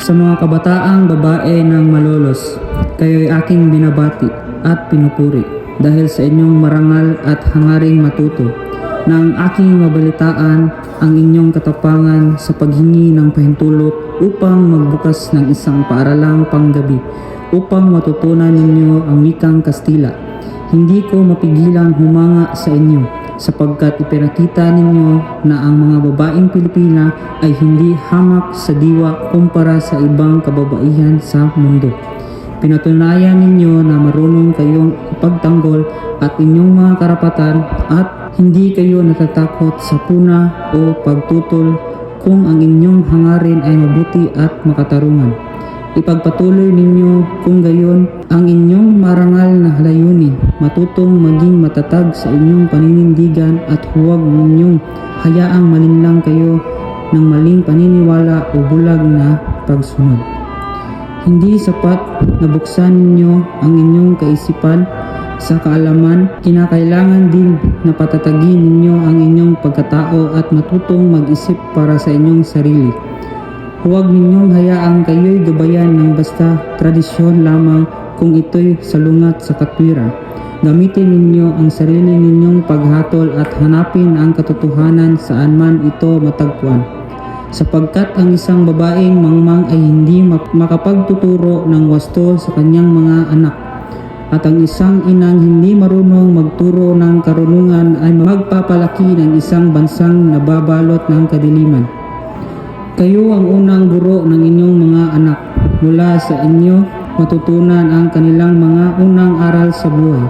Sa mga kabataang babae ng malolos, kayo'y aking binabati at pinupuri dahil sa inyong marangal at hangaring matuto nang aking mabalitaan ang inyong katapangan sa paghingi ng pahintulot upang magbukas ng isang paaralang panggabi upang matutunan ninyo ang wikang Kastila. Hindi ko mapigilang humanga sa inyo sapagkat ipinakita ninyo na ang mga babaeng Pilipina ay hindi hamak sa diwa kumpara sa ibang kababaihan sa mundo. Pinatunayan ninyo na marunong kayong ipagtanggol at inyong mga karapatan at hindi kayo natatakot sa puna o pagtutol kung ang inyong hangarin ay mabuti at makatarungan. Ipagpatuloy ninyo kung gayon ang inyong marangal na layunin, matutong maging matatag sa inyong paninindigan at huwag ninyong hayaang malinlang kayo ng maling paniniwala o bulag na pagsunod. Hindi sapat na buksan ninyo ang inyong kaisipan sa kaalaman, kinakailangan din na patatagin ninyo ang inyong pagkatao at matutong mag-isip para sa inyong sarili. Huwag ninyong hayaang kayo'y gabayan ng basta tradisyon lamang kung ito'y salungat sa katwiran. Gamitin ninyo ang sarili ninyong paghatol at hanapin ang katotohanan saan man ito matagpuan. Sapagkat ang isang babaeng mangmang ay hindi makapagtuturo ng wasto sa kanyang mga anak. At ang isang inang hindi marunong magturo ng karunungan ay magpapalaki ng isang bansang nababalot ng kadiliman. Kayo ang unang guro ng inyong mga anak. Mula sa inyo matutunan ang kanilang mga unang aral sa buhay.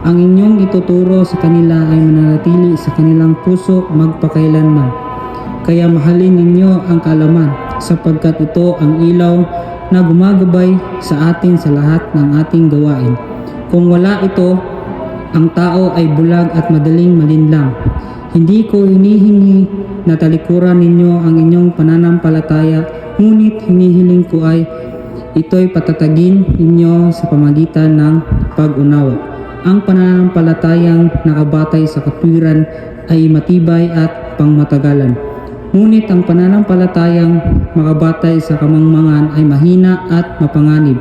Ang inyong ituturo sa kanila ay mananatili sa kanilang puso magpakailanman. Kaya mahalin ninyo ang kaalaman sapagkat ito ang ilaw na gumagabay sa atin sa lahat ng ating gawain. Kung wala ito, ang tao ay bulag at madaling malinlang. Hindi ko hinihingi na talikuran ninyo ang inyong pananampalataya, ngunit hinihiling ko ay ito'y patatagin ninyo sa pamagitan ng pag-unawa. Ang pananampalatayang nakabatay sa katwiran ay matibay at pangmatagalan. Ngunit ang pananampalatayang makabatay sa kamangmangan ay mahina at mapanganib.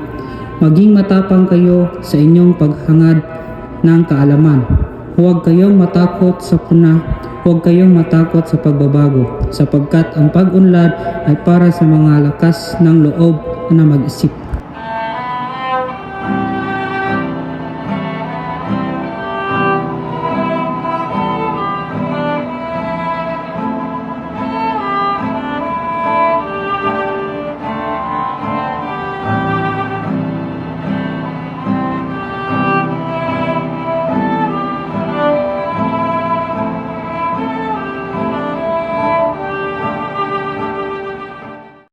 Maging matapang kayo sa inyong paghangad ng kaalaman. Huwag kayong matakot sa puna, huwag kayong matakot sa pagbabago, sapagkat ang pag-unlad ay para sa mga lakas ng loob na mag-isip.